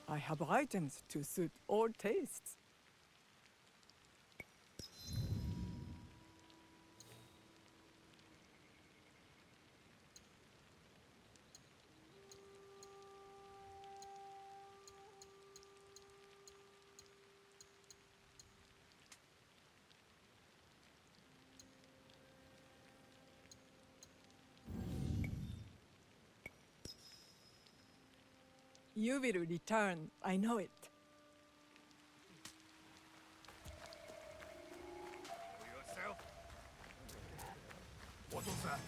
I have items to suit all tastes. You will return, I know it. For yourself? What was that?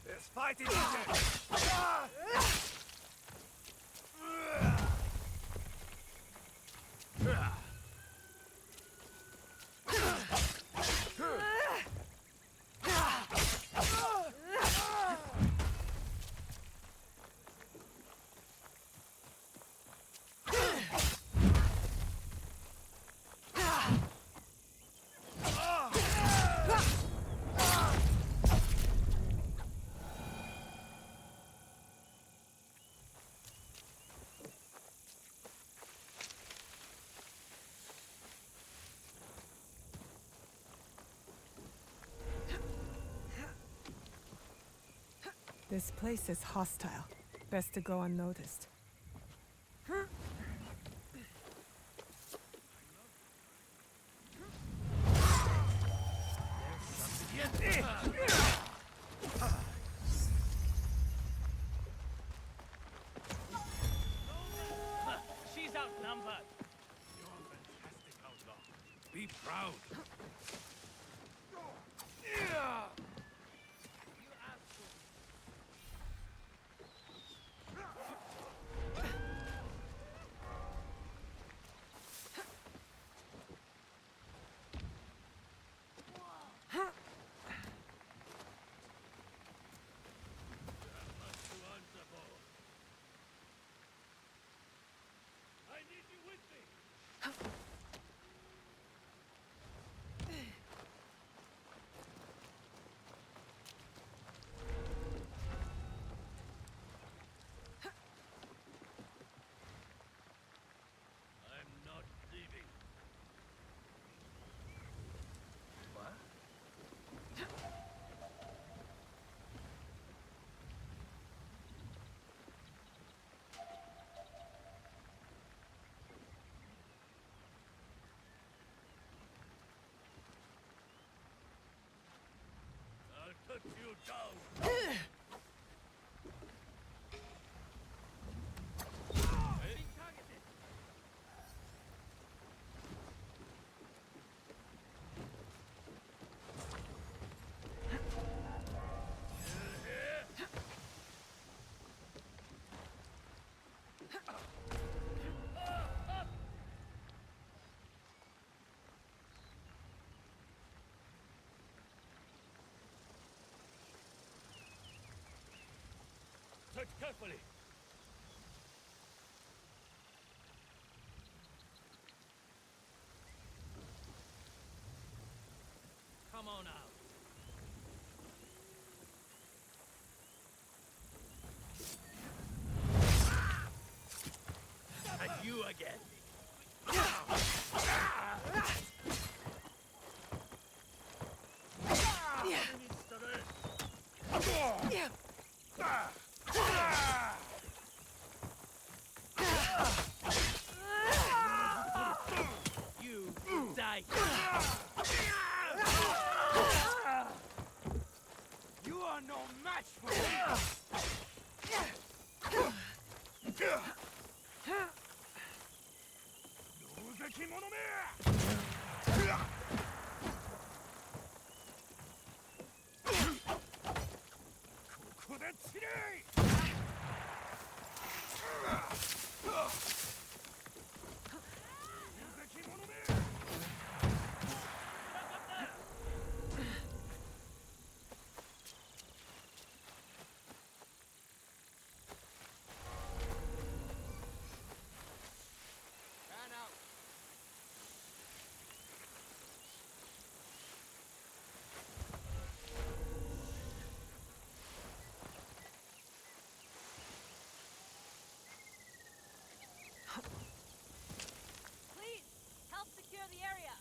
There's fighting in there! This place is hostile. Best to go unnoticed. She's outnumbered. You're a fantastic outlaw. Be proud. I need you with me. I'm not leaving. What? I'll cut you down. Being targeted. Tread carefully. Come on out. And you again. You die. You are no match for me! 狼藉者め！ここで散れ！狼藉者め！ Please, help secure the area.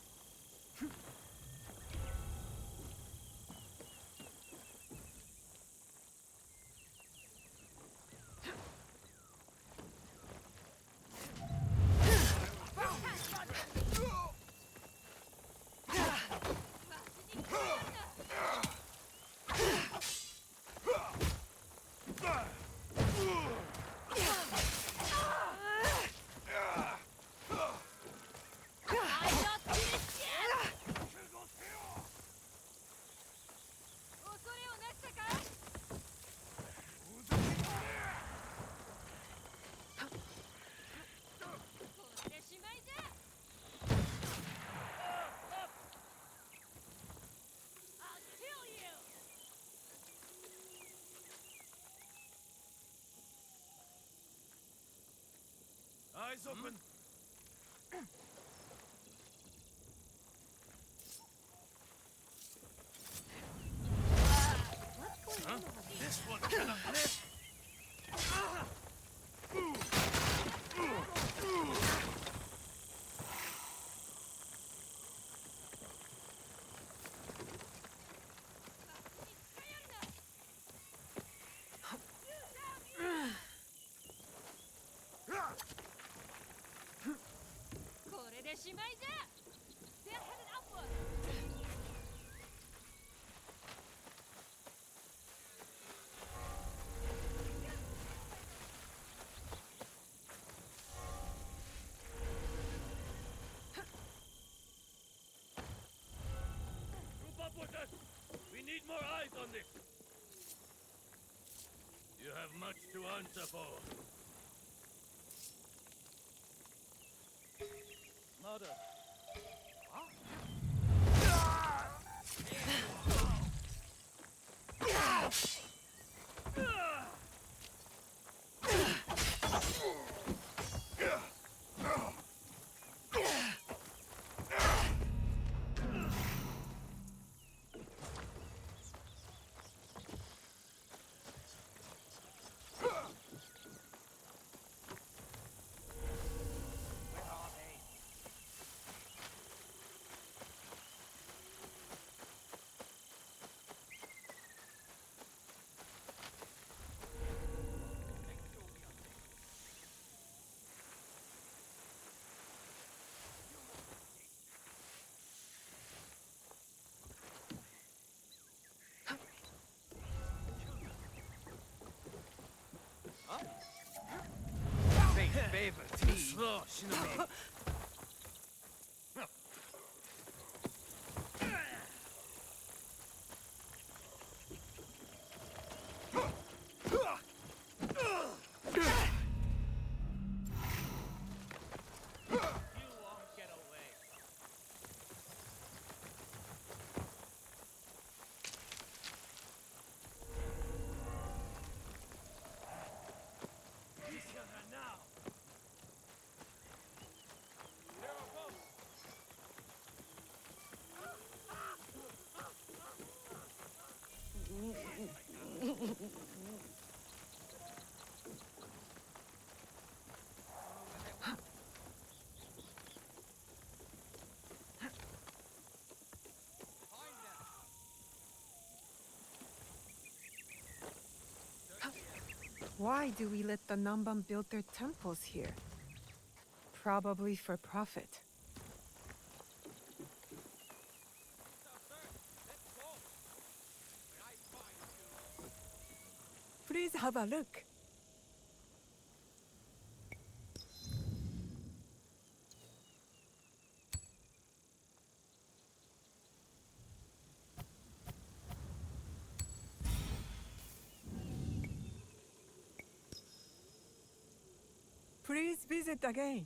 Eyes open. Huh? This one cannot live. They're headed upward. Group up with us. We need more eyes on this. You have much to answer for. Mother. Favor, tea. Slow, Shinobi. You won't get away. Now. Why do we let the Namban build their temples here? Probably for profit. Please have a look. Please visit again.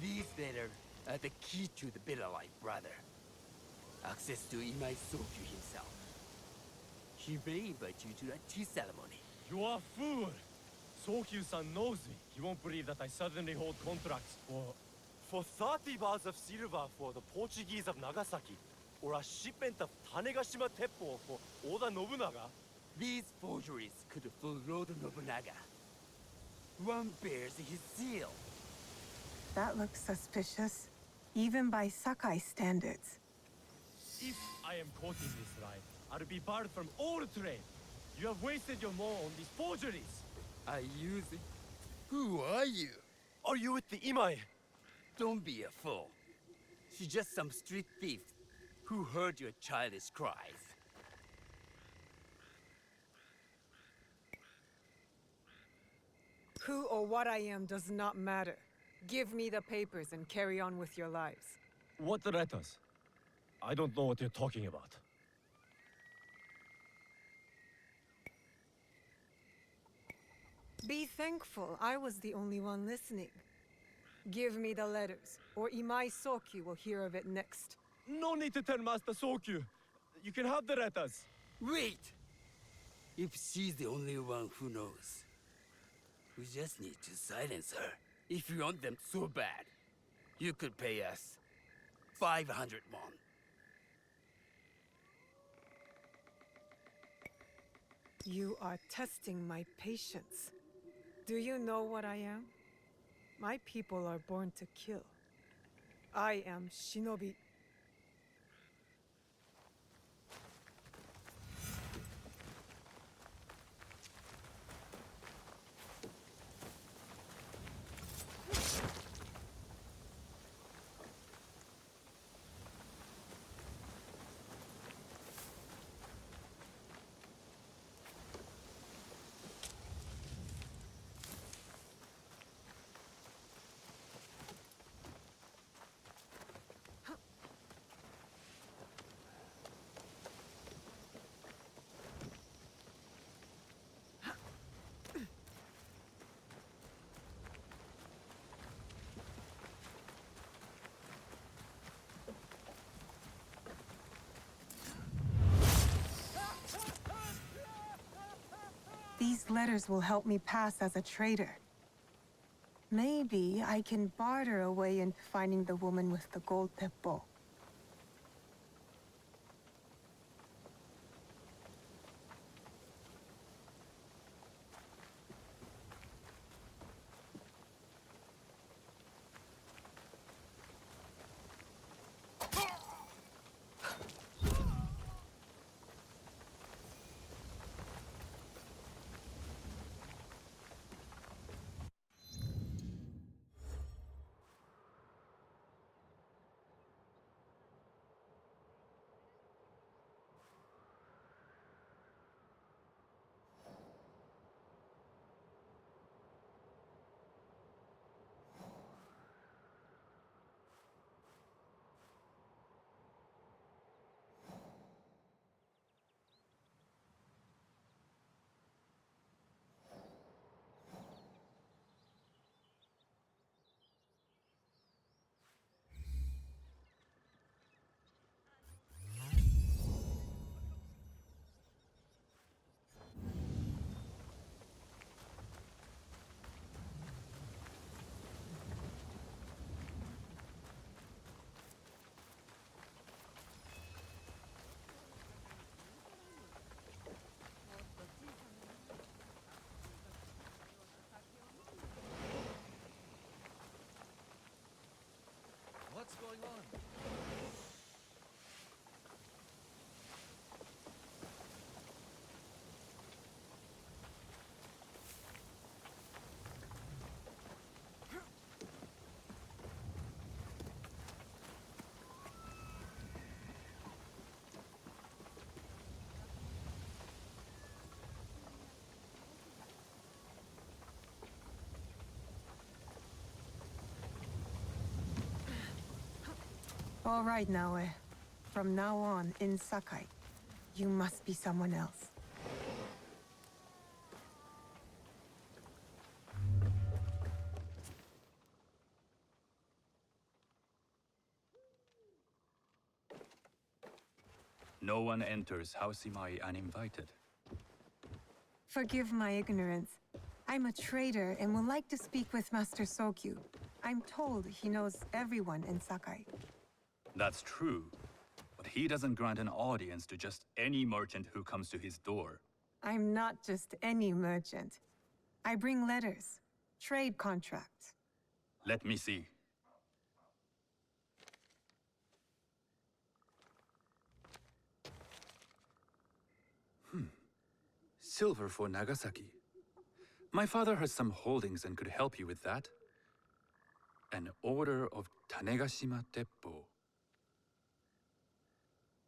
These better are the key to the bitter light, brother. Access to Imai Sokyu himself. He may invite you to a tea ceremony. You are a fool! Sokyu-san knows me. He won't believe that I suddenly hold contracts for 30 bars of silver for the Portuguese of Nagasaki, or a shipment of Tanegashima Teppo for Oda Nobunaga. These forgeries could fool Lord Nobunaga. One bears his seal. That looks suspicious, even by Sakai standards. If I am quoting this right, I'll be barred from all trade. You have wasted your mo on these forgeries. I use it. Who are you? Are you with the Imai? Don't be a fool. She's just some street thief who heard your childish cries. Who or what I am does not matter. Give me the papers and carry on with your lives. What letters? I don't know what you're talking about. Be thankful I was the only one listening. Give me the letters, or Imai Soki will hear of it next. No need to tell Master Sokyu. You can have the letters. Wait! If she's the only one who knows, we just need to silence her. If you want them so bad, you could pay us 500 won. You are testing my patience. Do you know what I am? My people are born to kill. I am shinobi. These letters will help me pass as a traitor. Maybe I can barter a way into finding the woman with the gold teppo. What's going on? All right, Naoe. From now on, in Sakai, you must be someone else. No one enters House Imai uninvited. Forgive my ignorance. I'm a trader and would like to speak with Master Sokyu. I'm told he knows everyone in Sakai. That's true, but he doesn't grant an audience to just any merchant who comes to his door. I'm not just any merchant. I bring letters, trade contracts. Let me see. Silver for Nagasaki. My father has some holdings and could help you with that. An order of Tanegashima Teppo.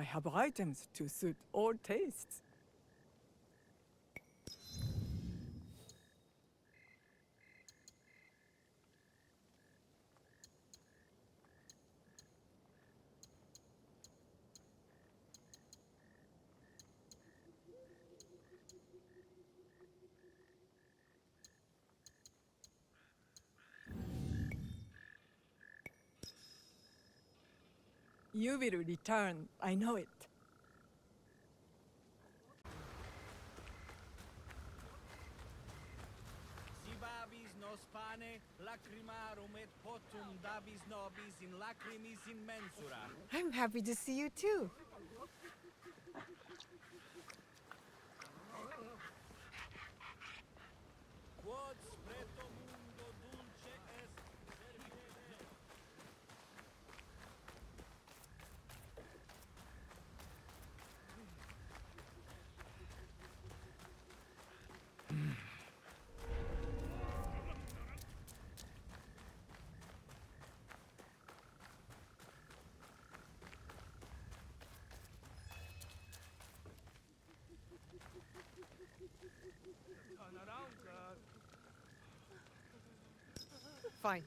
I have items to suit all tastes. You will return, I know it. Si babis nos pane, lacrimarum et potum dabis nobis in lacrimis in mensura. I'm happy to see you too. Quod spreto mundo dulce est servire. Fine.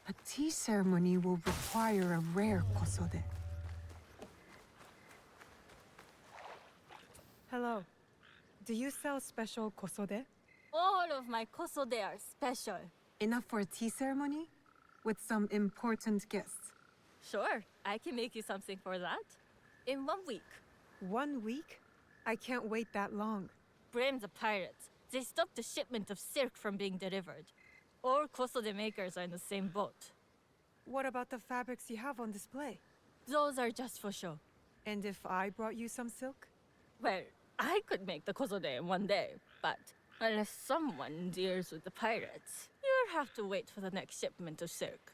A tea ceremony will require a rare kosode. Hello. Do you sell special kosode? All of my kosode are special. Enough for a tea ceremony? With some important guests. Sure, I can make you something for that. In 1 week. 1 week? I can't wait that long. Blame the pirates. They stopped the shipment of silk from being delivered. All kosode makers are in the same boat. What about the fabrics you have on display? Those are just for show. And if I brought you some silk? Well, I could make the kosode in 1 day, but unless someone deals with the pirates, you'll have to wait for the next shipment of silk.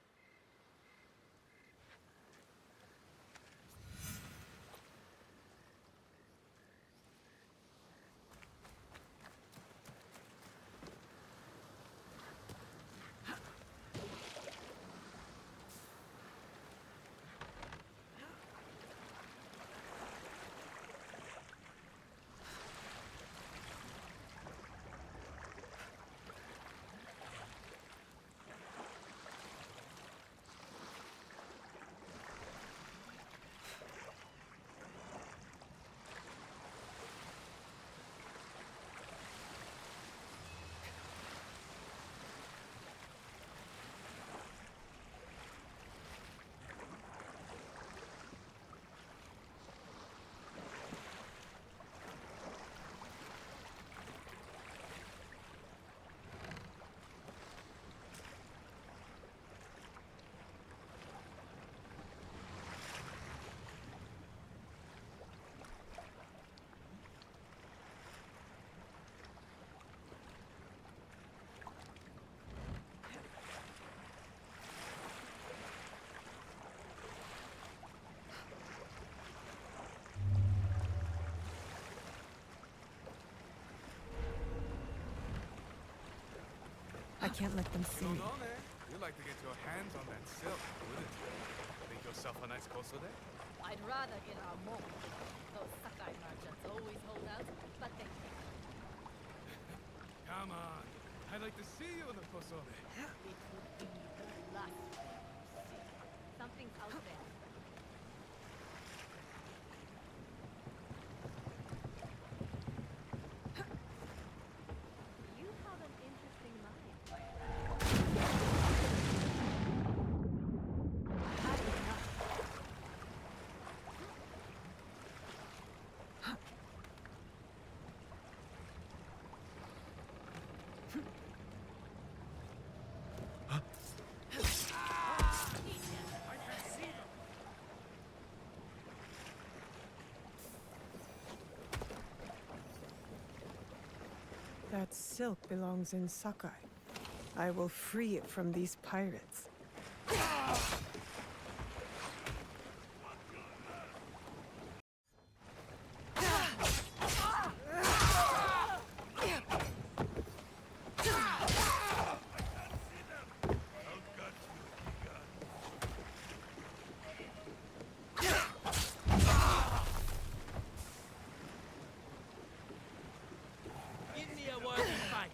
I can't let them see me. You'd like to get your hands on that silk, wouldn't you? Make yourself a nice kosode? I'd rather get our more. Those Sakai merchants always hold out, but they can't. Come on. I'd like to see you in the kosome. It would be the last thing you see. Something's out there. You have an interesting mind, my friend. That silk belongs in Sakai. I will free it from these pirates. Give me a worthy fight.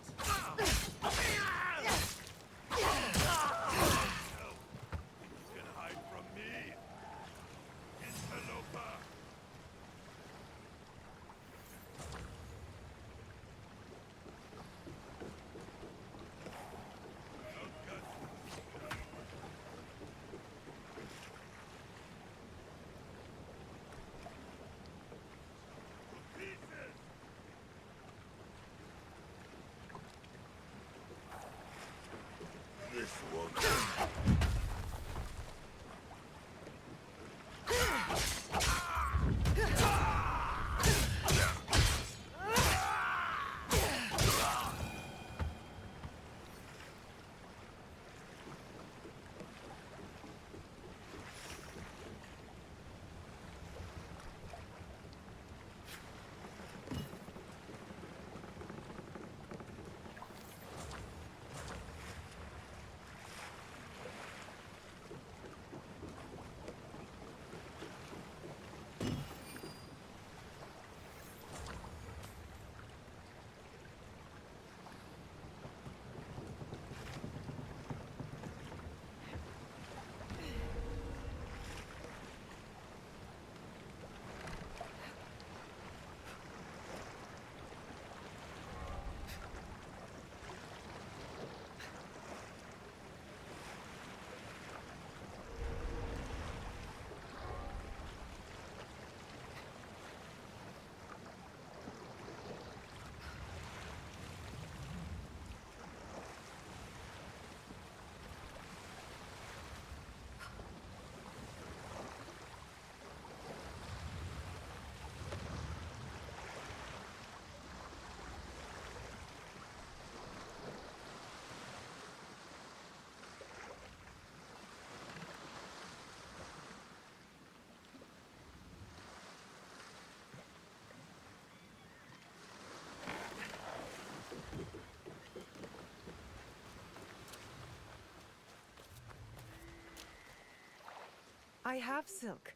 I have silk.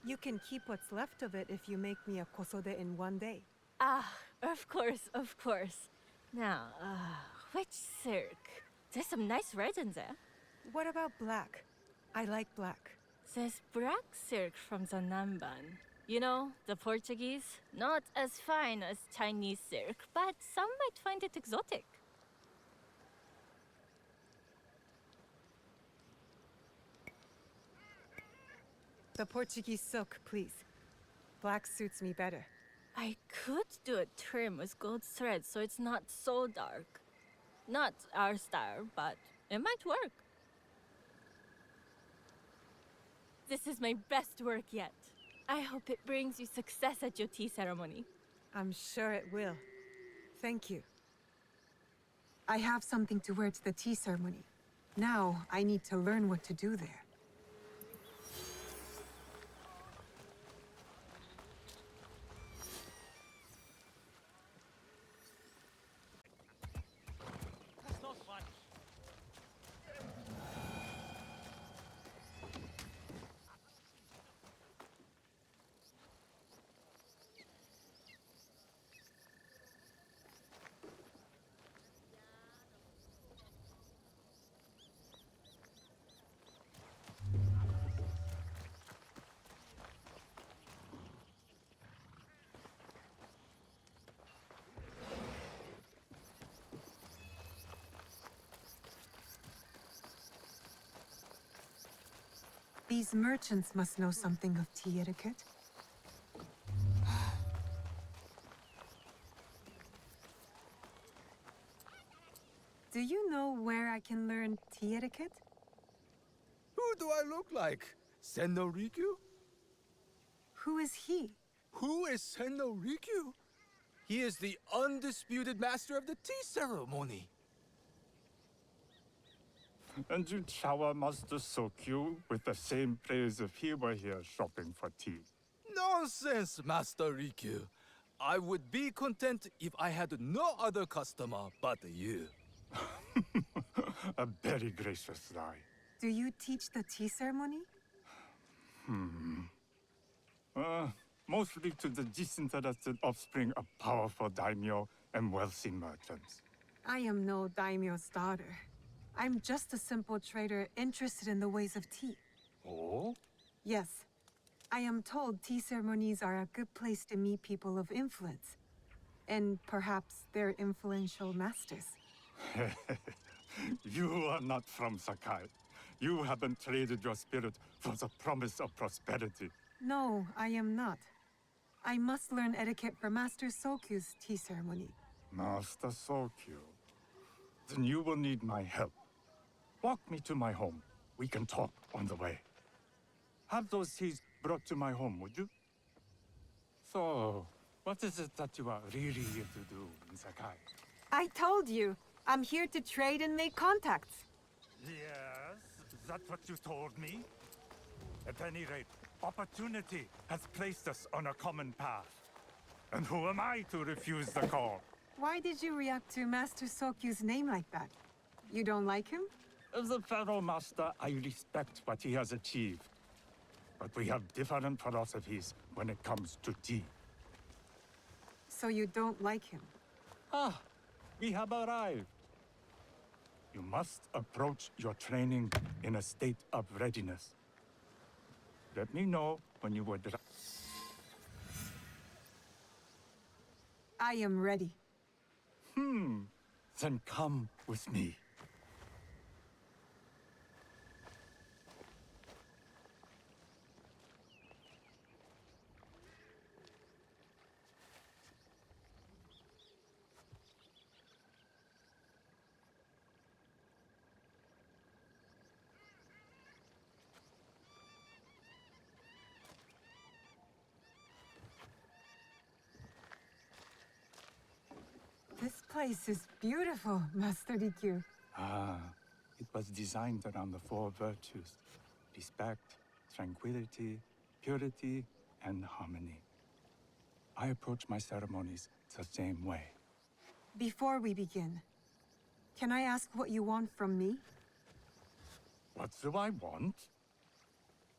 You can keep what's left of it if you make me a kosode in one day. Ah, of course, of course. Now, which silk? There's some nice reds in there. What about black? I like black. There's black silk from the Namban. You know, the Portuguese. Not as fine as Chinese silk, but some might find it exotic. The Portuguese silk, please. Black suits me better. I could do a trim with gold thread so it's not so dark. Not our style, but it might work. This is my best work yet. I hope it brings you success at your tea ceremony. I'm sure it will. Thank you. I have something to wear to the tea ceremony. Now, I need to learn what to do there. That's not fun. These merchants must know something of tea etiquette. Do you know where I can learn tea etiquette? Who do I look like? Senno Rikyu? Who is he? Who is Senno Rikyu? He is the undisputed master of the tea ceremony. And you shower Master Sokyu with the same praise if he were here shopping for tea. Nonsense, Master Rikyu. I would be content if I had no other customer but you. A very gracious lie. Do you teach the tea ceremony? Mostly to the disinterested offspring of powerful daimyo and wealthy merchants. I am no daimyo's daughter. I'm just a simple trader interested in the ways of tea. Oh? Yes. I am told tea ceremonies are a good place to meet people of influence. And perhaps their influential masters. You are not from Sakai. You haven't traded your spirit for the promise of prosperity. No, I am not. I must learn etiquette for Master Sokyu's tea ceremony. Master Sokyu. Then you will need my help. Walk me to my home. We can talk on the way. Have those teas brought to my home, would you? So, what is it that you are really here to do in Sakai? I told you! I'm here to trade and make contacts. Yes, that's what you told me. At any rate, opportunity has placed us on a common path. And who am I to refuse the call? Why did you react to Master Sokyu's name like that? You don't like him? As a Pharaoh Master, I respect what he has achieved. But we have different philosophies when it comes to tea. So you don't like him? Ah, we have arrived. You must approach your training in a state of readiness. Let me know when you would. I am ready. Then come with me. This place is beautiful, Master Rikyu. It was designed around the four virtues: respect, tranquility, purity, and harmony. I approach my ceremonies the same way. Before we begin, can I ask what you want from me? What do I want?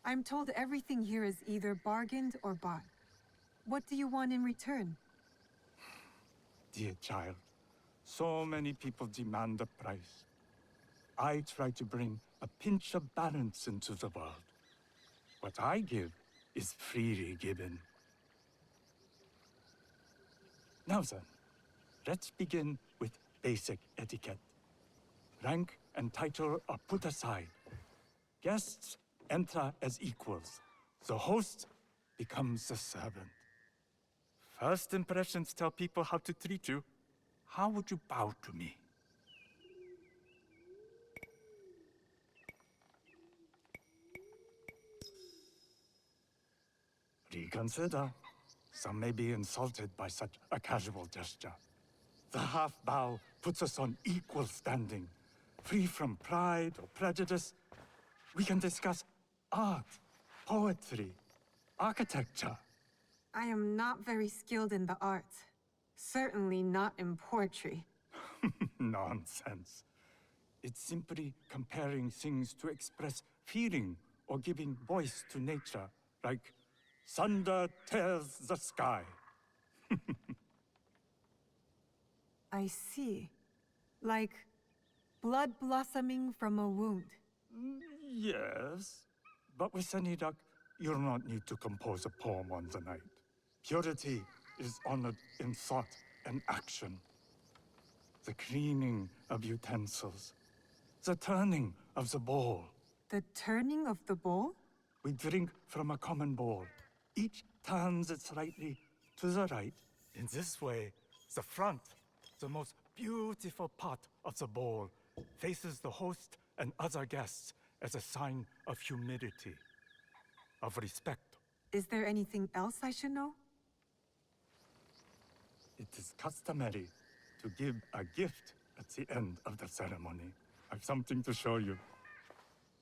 I'm told everything here is either bargained or bought. What do you want in return? Dear child, so many people demand a price. I try to bring a pinch of balance into the world. What I give is freely given. Now then, let's begin with basic etiquette. Rank and title are put aside. Guests enter as equals. The host becomes the servant. First impressions tell people how to treat you. How would you bow to me? Reconsider. Some may be insulted by such a casual gesture. The half bow puts us on equal standing, free from pride or prejudice. We can discuss art, poetry, architecture. I am not very skilled in the arts. Certainly not in poetry. Nonsense. It's simply comparing things to express feeling or giving voice to nature, like thunder tears the sky. I see. Like blood blossoming from a wound. Yes, but with any luck, you'll not need to compose a poem on the night. Purity is honored in thought and action. The cleaning of utensils, the turning of the bowl. The turning of the bowl? We drink from a common bowl. Each turns it slightly to the right. In this way, the front, the most beautiful part of the bowl, faces the host and other guests as a sign of humility, of respect. Is there anything else I should know? It is customary to give a gift at the end of the ceremony. I've something to show you.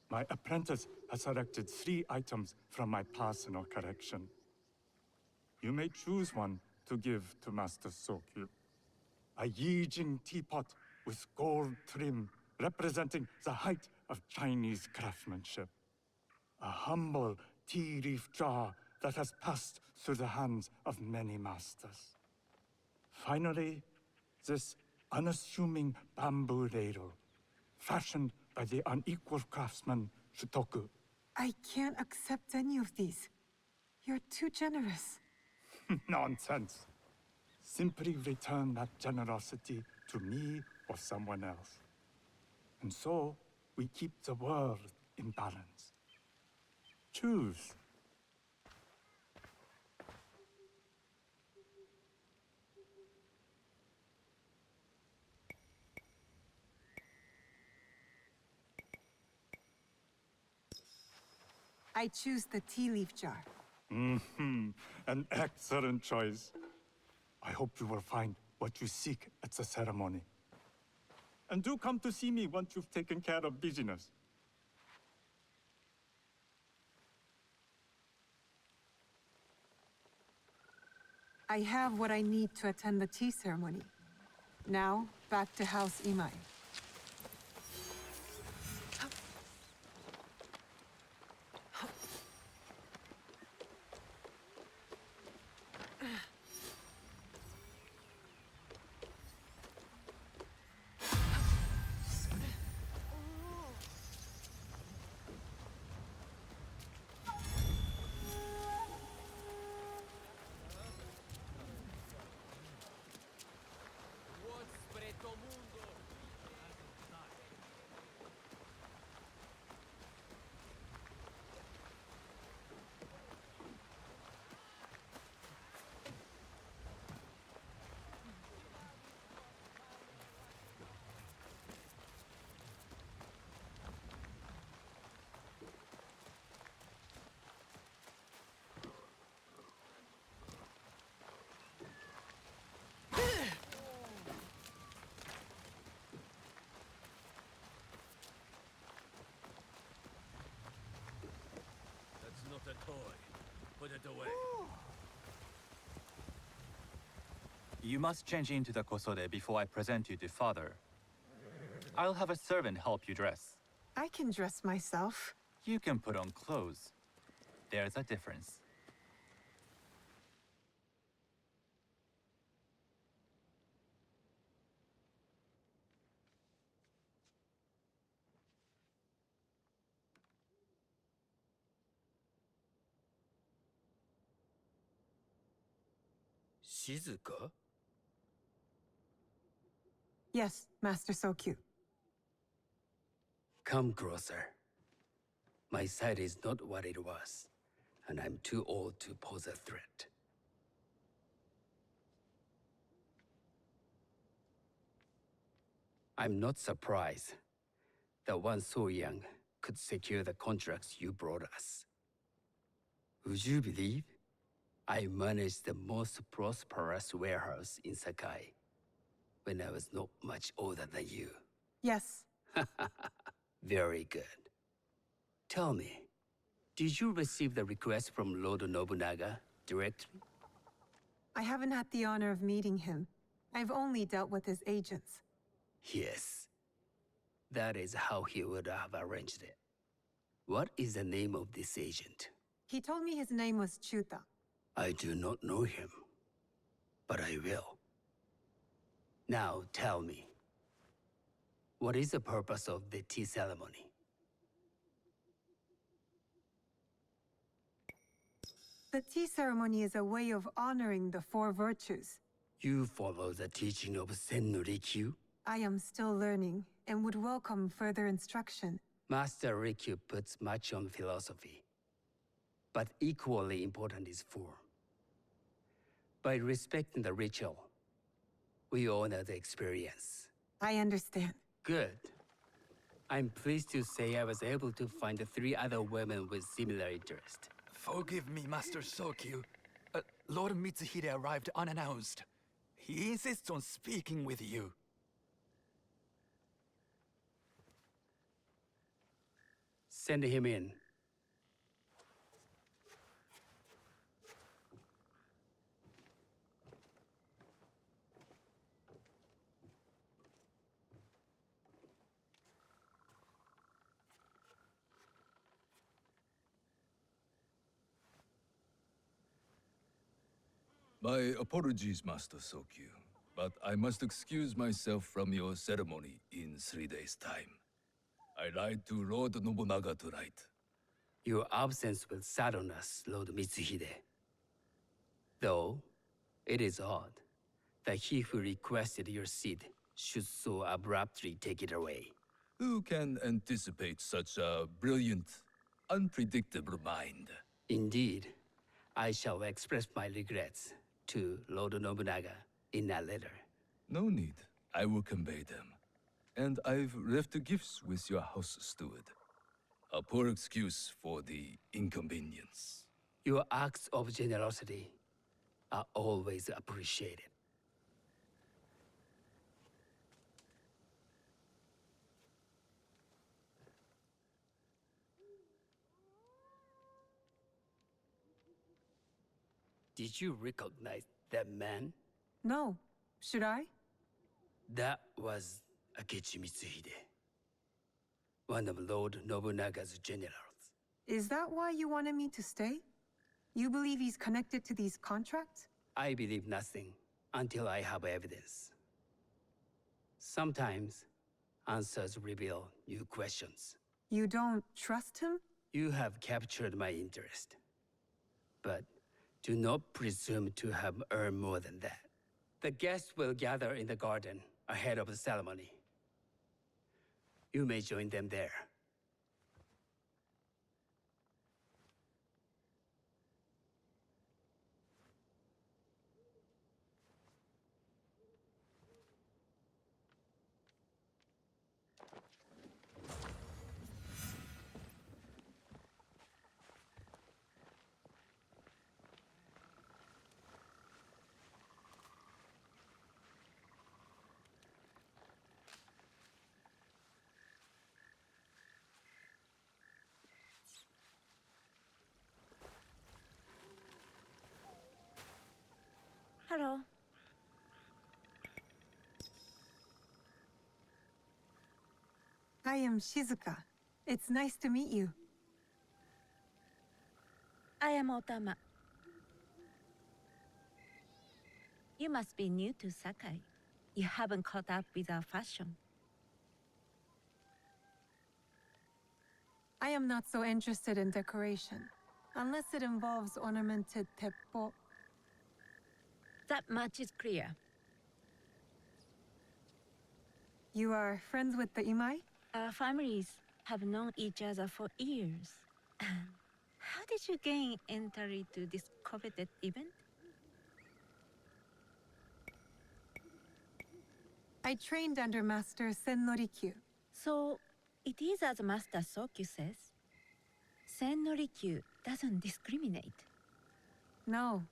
My apprentice has selected 3 items from my personal collection. You may choose one to give to Master Sokyu. A Yijing teapot with gold trim representing the height of Chinese craftsmanship. A humble tea leaf jar that has passed through the hands of many masters. Finally, this unassuming bamboo ladle, fashioned by the unequal craftsman Shutoku. I can't accept any of these. You're too generous. Nonsense. Simply return that generosity to me or someone else. And so, we keep the world in balance. Choose. I choose the tea leaf jar. An excellent choice. I hope you will find what you seek at the ceremony. And do come to see me once you've taken care of business. I have what I need to attend the tea ceremony. Now, back to House Imai. That's not a toy. Put it away. You must change into the kosode before I present you to father. I'll have a servant help you dress. I can dress myself. You can put on clothes. There's a difference. Shizuka? Yes, Master Sokyu. Come closer. My sight is not what it was, and I'm too old to pose a threat. I'm not surprised that one so young could secure the contracts you brought us. Would you believe I managed the most prosperous warehouse in Sakai when I was not much older than you? Yes. Very good. Tell me, did you receive the request from Lord Nobunaga directly? I haven't had the honor of meeting him. I've only dealt with his agents. Yes. That is how he would have arranged it. What is the name of this agent? He told me his name was Chuta. I do not know him, but I will. Now tell me, what is the purpose of the tea ceremony? The tea ceremony is a way of honoring the 4 virtues. You follow the teaching of Sennu Rikyu? I am still learning and would welcome further instruction. Master Rikyu puts much on philosophy. But equally important is form. By respecting the ritual, we honor the experience. I understand. Good. I'm pleased to say I was able to find 3 other women with similar interest. Forgive me, Master Sokyu. Lord Mitsuhide arrived unannounced. He insists on speaking with you. Send him in. My apologies, Master Sokyu, but I must excuse myself from your ceremony in 3 days' time. I lied to Lord Nobunaga tonight. Your absence will sadden us, Lord Mitsuhide. Though, it is odd that he who requested your seat should so abruptly take it away. Who can anticipate such a brilliant, unpredictable mind? Indeed, I shall express my regrets to Lord Nobunaga in a letter. No need. I will convey them. And I've left gifts with your house steward. A poor excuse for the inconvenience. Your acts of generosity are always appreciated. Did you recognize that man? No. Should I? That was Akechi Mitsuhide, one of Lord Nobunaga's generals. Is that why you wanted me to stay? You believe he's connected to these contracts? I believe nothing until I have evidence. Sometimes, answers reveal new questions. You don't trust him? You have captured my interest. But do not presume to have earned more than that. The guests will gather in the garden ahead of the ceremony. You may join them there. Hello. I am Shizuka. It's nice to meet you. I am Otama. You must be new to Sakai. You haven't caught up with our fashion. I am not so interested in decoration, unless it involves ornamented teppo. That much is clear. You are friends with the Imai? Our families have known each other for years. How did you gain entry to this coveted event? I trained under Master Sen Norikyu. So, it is as Master Sokyu says. Sen Norikyu doesn't discriminate. No,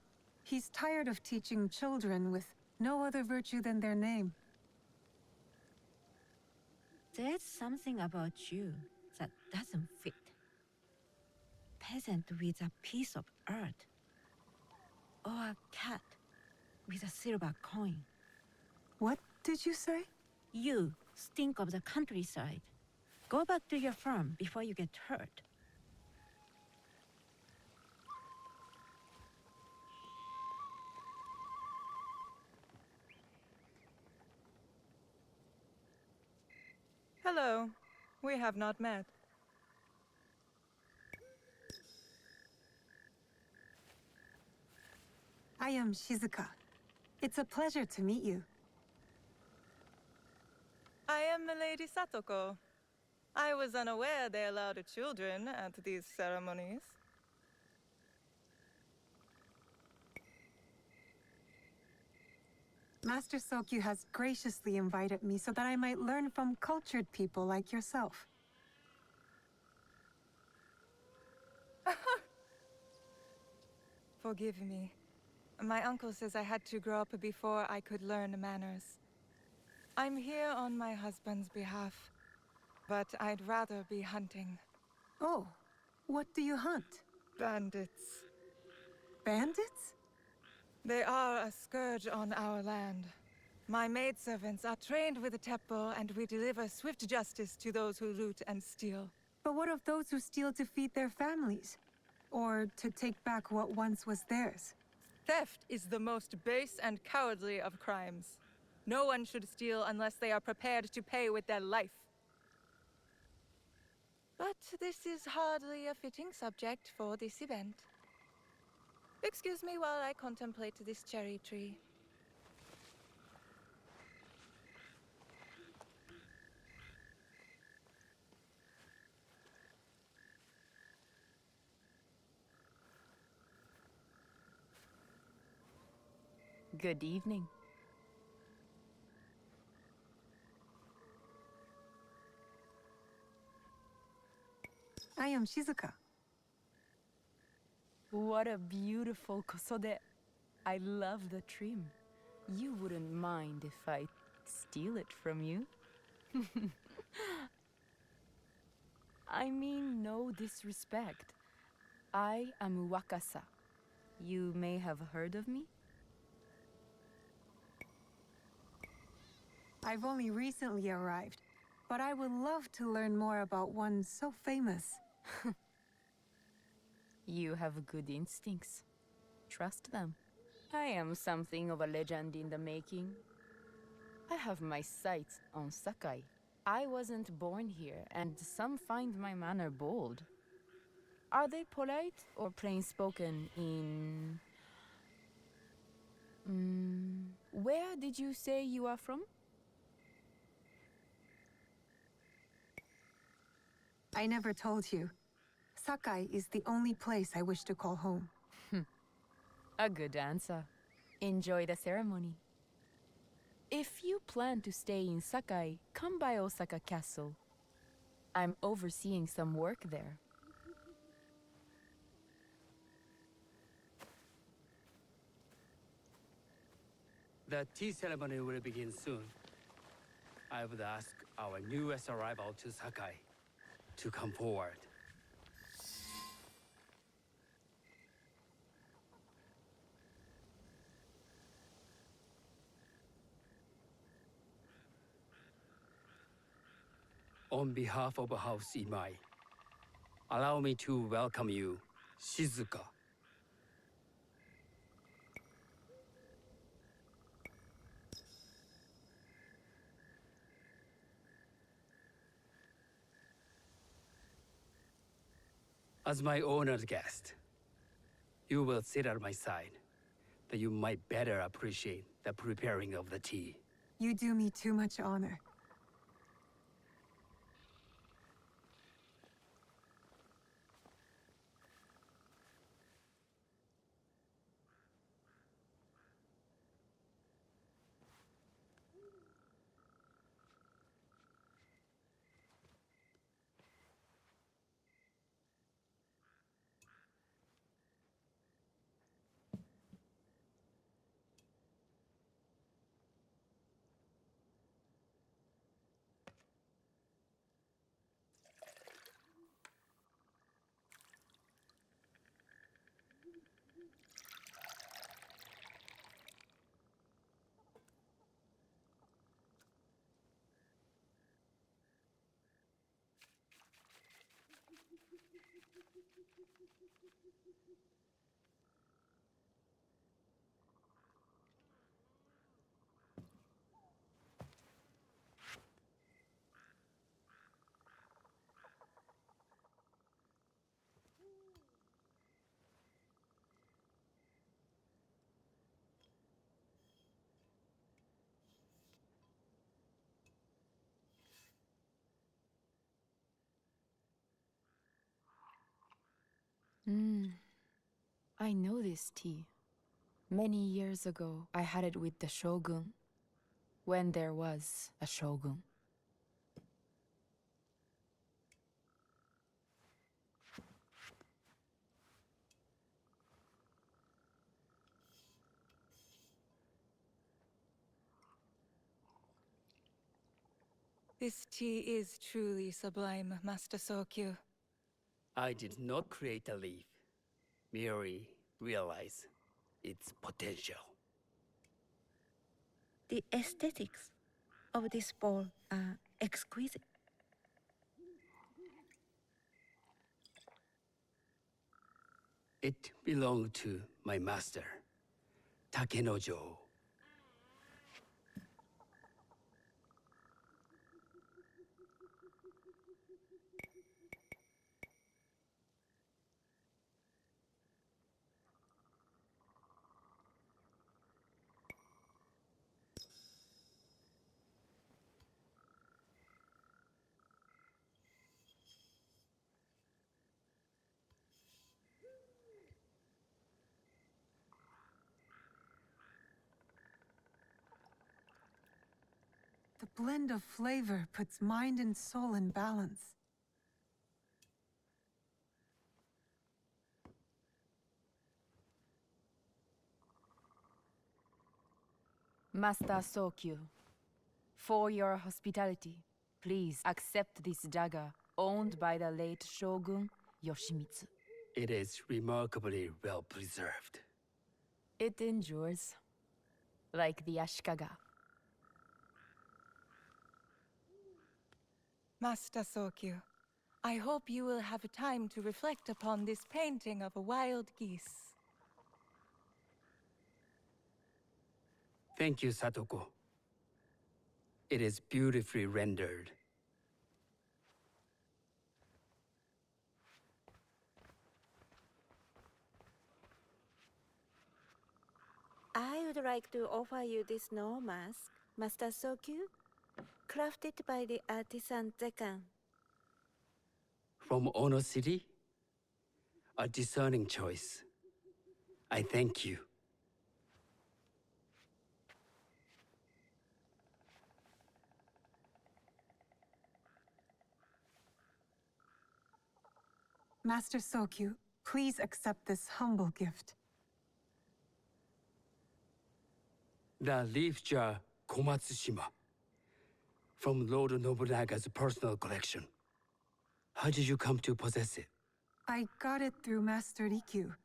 he's tired of teaching children with no other virtue than their name. There's something about you that doesn't fit. Peasant with a piece of earth. Or a cat with a silver coin. What did you say? You stink of the countryside. Go back to your farm before you get hurt. Hello. We have not met. I am Shizuka. It's a pleasure to meet you. I am Milady Satoko. I was unaware they allowed children at these ceremonies. Master Sokyu has graciously invited me so that I might learn from cultured people like yourself. Forgive me. My uncle says I had to grow up before I could learn manners. I'm here on my husband's behalf, but I'd rather be hunting. Oh, what do you hunt? Bandits. Bandits? They are a scourge on our land. My maidservants are trained with the Teppo, and we deliver swift justice to those who loot and steal. But what of those who steal to feed their families? Or to take back what once was theirs? Theft is the most base and cowardly of crimes. No one should steal unless they are prepared to pay with their life. But this is hardly a fitting subject for this event. Excuse me while I contemplate this cherry tree. Good evening. I am Shizuka. What a beautiful kosode. I love the trim. You wouldn't mind if I steal it from you? I mean no disrespect. I am Wakasa. You may have heard of me? I've only recently arrived, but I would love to learn more about one so famous. You have good instincts. Trust them. I am something of a legend in the making. I have my sights on Sakai. I wasn't born here, and some find my manner bold. Are they polite or plain-spoken in... where did you say you are from? I never told you. Sakai is the only place I wish to call home. A good answer. Enjoy the ceremony. If you plan to stay in Sakai, come by Osaka Castle. I'm overseeing some work there. The tea ceremony will begin soon. I would ask our newest arrival to Sakai to come forward. On behalf of House Imai, allow me to welcome you, Shizuka. As my honored guest, you will sit at my side, that you might better appreciate the preparing of the tea. You do me too much honor. I know this tea. Many years ago, I had it with the shogun. When there was a shogun. This tea is truly sublime, Master Sokyu. I did not create a leaf, merely realize its potential. The aesthetics of this bowl are exquisite. It belonged to my master, Takenojo. The blend of flavor puts mind and soul in balance. Master Sokyu, for your hospitality, please accept this dagger owned by the late Shogun Yoshimitsu. It is remarkably well preserved. It endures, like the Ashikaga. Master Sokyu, I hope you will have time to reflect upon this painting of a wild geese. Thank you, Satoko. It is beautifully rendered. I would like to offer you this snow mask, Master Sokyu, crafted by the artisan Zekan. From Ono City? A discerning choice. I thank you. Master Sokyu, please accept this humble gift. The leaf jar Komatsushima. From Lord Nobunaga's personal collection. How did you come to possess it? I got it through Master Rikyu.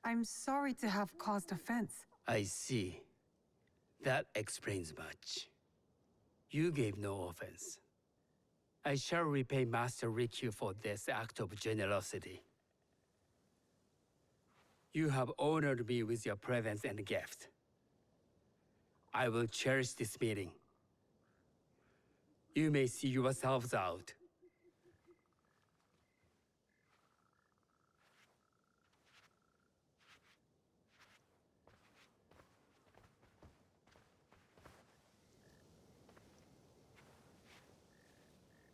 I'm sorry to have caused offense. I see. That explains much. You gave no offense. I shall repay Master Rikyu for this act of generosity. You have honored me with your presence and gift. I will cherish this meeting. You may see yourselves out.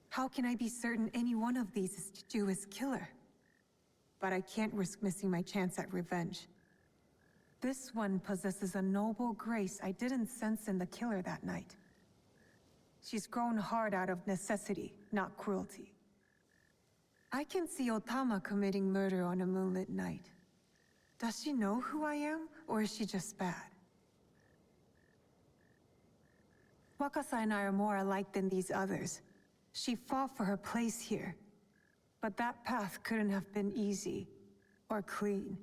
How can I be certain any one of these is to do his killer? But I can't risk missing my chance at revenge. This one possesses a noble grace I didn't sense in the killer that night. She's grown hard out of necessity, not cruelty. I can see Otama committing murder on a moonlit night. Does she know who I am, or is she just bad? Wakasa and I are more alike than these others. She fought for her place here. But that path couldn't have been easy, or clean.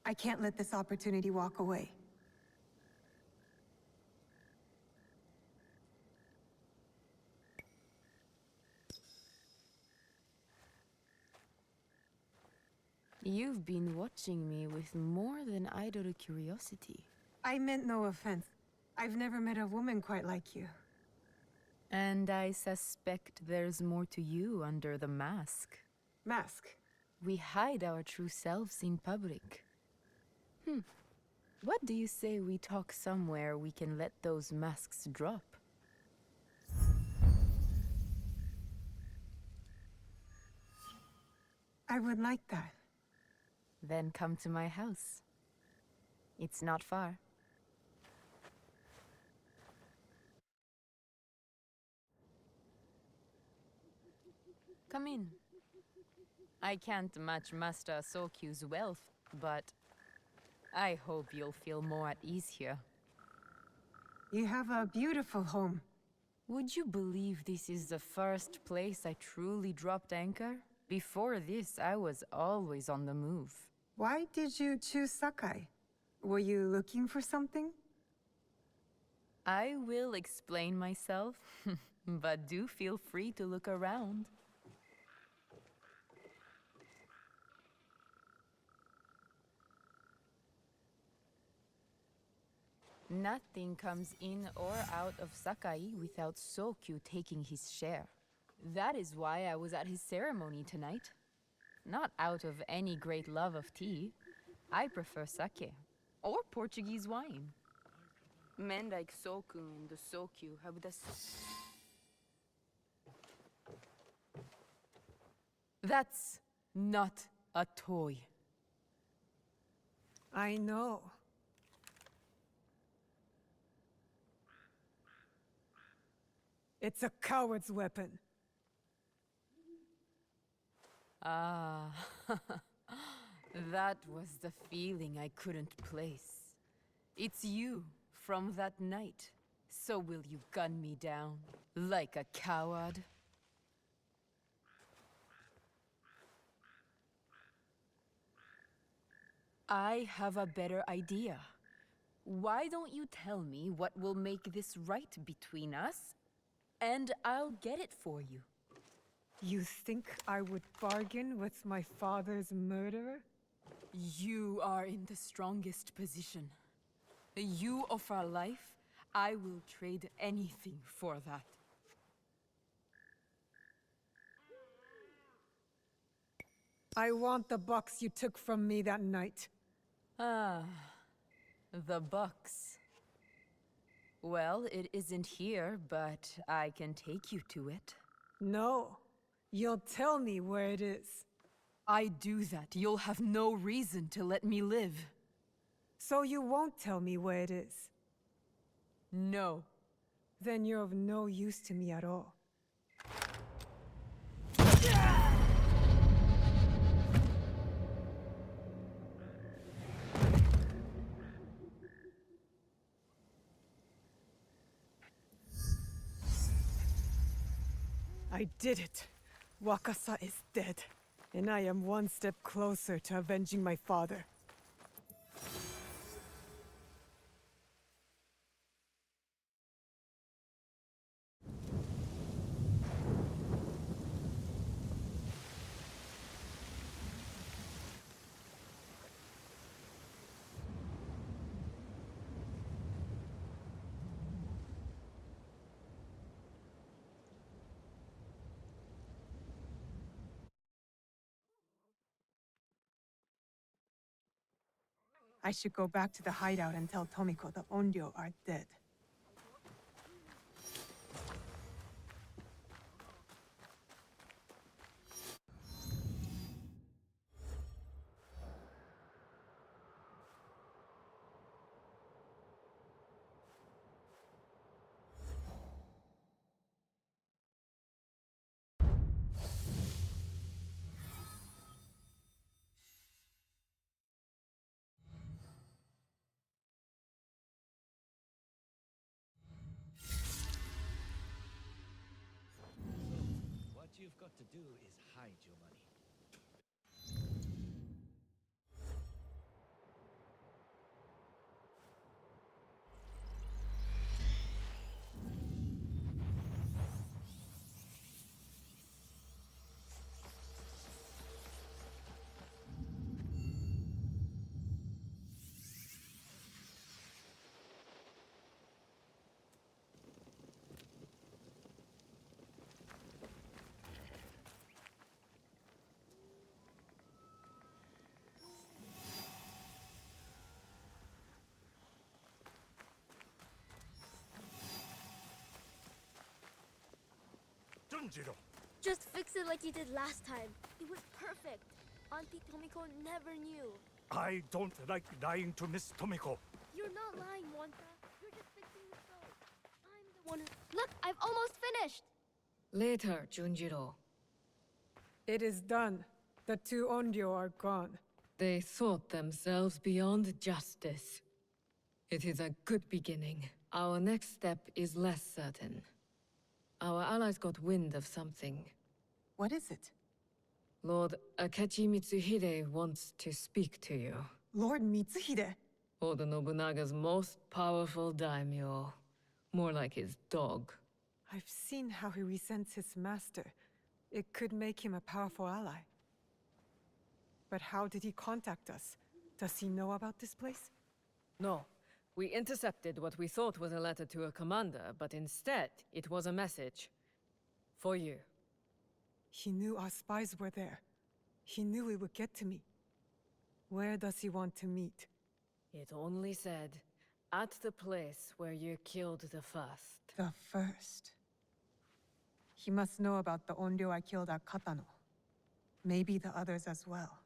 I can't let this opportunity walk away. You've been watching me with more than idle curiosity. I meant no offense. I've never met a woman quite like you. And I suspect there's more to you under the mask. Mask? We hide our true selves in public. What do you say we talk somewhere we can let those masks drop? I would like that. Then come to my house. It's not far. Come in. I can't match Master Sokyu's wealth, but I hope you'll feel more at ease here. You have a beautiful home. Would you believe this is the first place I truly dropped anchor? Before this, I was always on the move. Why did you choose Sakai? Were you looking for something? I will explain myself, but do feel free to look around. Nothing comes in or out of Sakai without Sokyu taking his share. That is why I was at his ceremony tonight. Not out of any great love of tea. I prefer sake, or Portuguese wine. Men like Soku and the Sokyu have the... That's not a toy. I know. It's a coward's weapon. Ah, that was the feeling I couldn't place. It's you from that night. So will you gun me down like a coward? I have a better idea. Why don't you tell me what will make this right between us, and I'll get it for you. You think I would bargain with my father's murderer? You are in the strongest position. You offer life, I will trade anything for that. I want the box you took from me that night. Ah, the box. Well, it isn't here, but I can take you to it. No, you'll tell me where it is. I do that, you'll have no reason to let me live. So you won't tell me where it is? No. Then you're of no use to me at all. I did it. Wakasa is dead, and I am one step closer to avenging my father. I should go back to the hideout and tell Tomiko the Onryo are dead. What you've got to do is hide your money. Just fix it like you did last time. It was perfect. Auntie Tomiko never knew. I don't like lying to Miss Tomiko. You're not lying, Wanta. You're just fixing the stove. I'm the one who... Look, I've almost finished! Later, Junjiro. It is done. The two Onryo are gone. They thought themselves beyond justice. It is a good beginning. Our next step is less certain. Our allies got wind of something. What is it? Lord Akechi Mitsuhide wants to speak to you. Lord Mitsuhide? Oda Nobunaga's most powerful daimyo. More like his dog. I've seen how he resents his master. It could make him a powerful ally. But how did he contact us? Does he know about this place? No. We intercepted what we thought was a letter to a commander, but instead, it was a message. For you. He knew our spies were there. He knew it would get to me. Where does he want to meet? It only said, at the place where you killed the first. The first. He must know about the Onryo I killed at Katano. Maybe the others as well.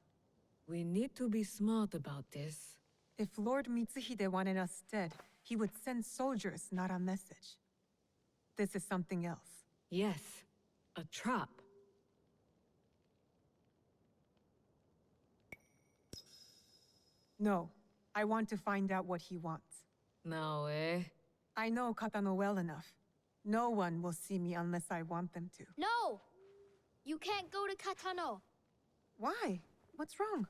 We need to be smart about this. If Lord Mitsuhide wanted us dead, he would send soldiers, not a message. This is something else. Yes, a trap. No, I want to find out what he wants. Now, eh? I know Katano well enough. No one will see me unless I want them to. No! You can't go to Katano. Why? What's wrong?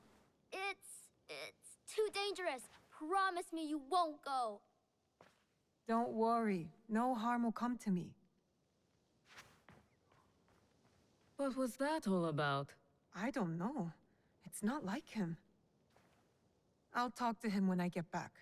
It's too dangerous. Promise me you won't go. Don't worry. No harm will come to me. What was that all about? I don't know. It's not like him. I'll talk to him when I get back.